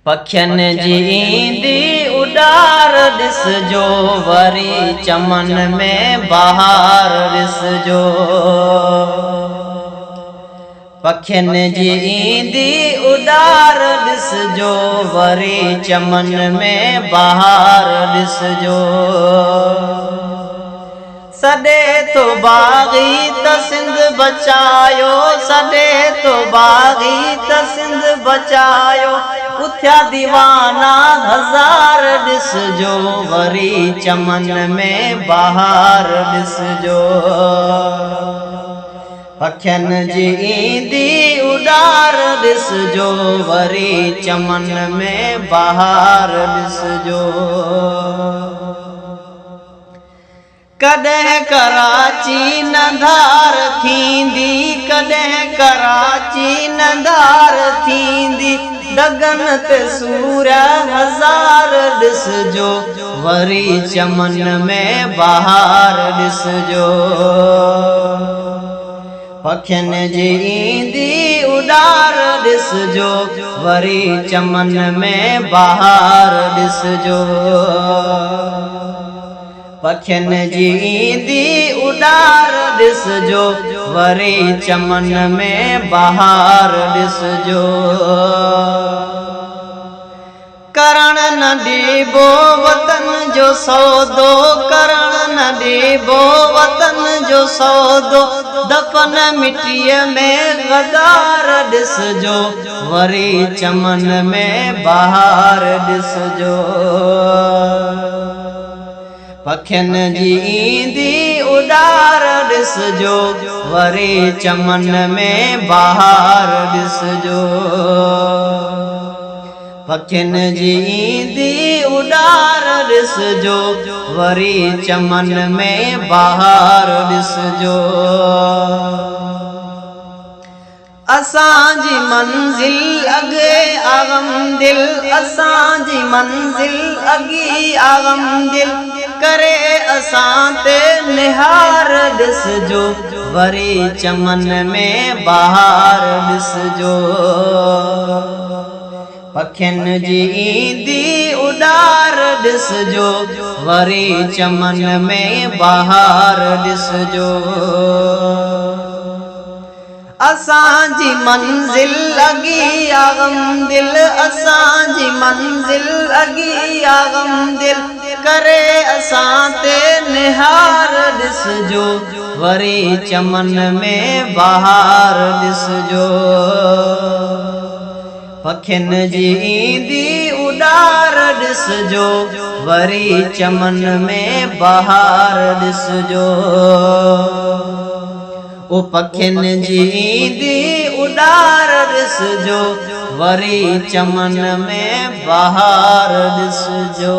पखियन जी ईंदी उडार ॾिसजो, वरी चमन में बहार ॾिसजो। पखियन जी ईंदी उडार ॾिसजो, वरी चमन में बहार ॾिसजो। सॾे तो बाग़ी त सिंध बचायो, सॾे तो बाग़ी त सिंध बचायो। उथिया दीवाना हज़ार ॾिसजो, वरी चमन में बहार ॾिसजो। पखियन जी ईंदी उडार ॾिसजो, वरी चमन में बहार ॾिसजो। कॾहिं कराची नंधार थींदी, कॾहिं कराची नंधार थींदी। डगन ते सूर्य हज़ार ॾिसजो, वरी चमन में बहार ॾिसजो। पखियन जी ईंदी उडार ॾिसजो, वरी चमन में बहार ॾिसजो। पखियन जी ईंदी उडार ॾिसजो, वरी चमन में बहार ॾिसजो। करण न ॾिबो वतन जो सौदो, करण न ॾिबो वतन जो सौदो। दफ़न मिट्टीअ में गदार ॾिसजो, वरी चमन में बहार ॾिसजो। पखियन जी ईंदी उडार ॾिसजो, वरी चमन में बहार ॾिसजो। पखियन जी ईंदी उडार ॾिसजो, वरी चमन में बहार ॾिसजो। असांजी मंज़िल अॻे आगमदिल, असांजी मंज़िल अॻी आगमदिल। करे असां ते निहार ॾिसजो, वरी चमन में बहार ॾिसजो। पखियन जी ईंदी उडार ॾिसजो, वरी चमन में बहार ॾिसजो। असांजी मंज़िल अॻी आगमदिल, असांजी मंज़िल अॻी आगमदिल। करे असां ते निहार ॾिसजो, वरी चमन में बहार ॾिसजो। पखियन जी ईंदी उडार ॾिसजो, वरी चमन में बहार ॾिसजो। ओ पखियन जी ईंदी उडार ॾिसजो, वरी चमन में बहार ॾिसजो।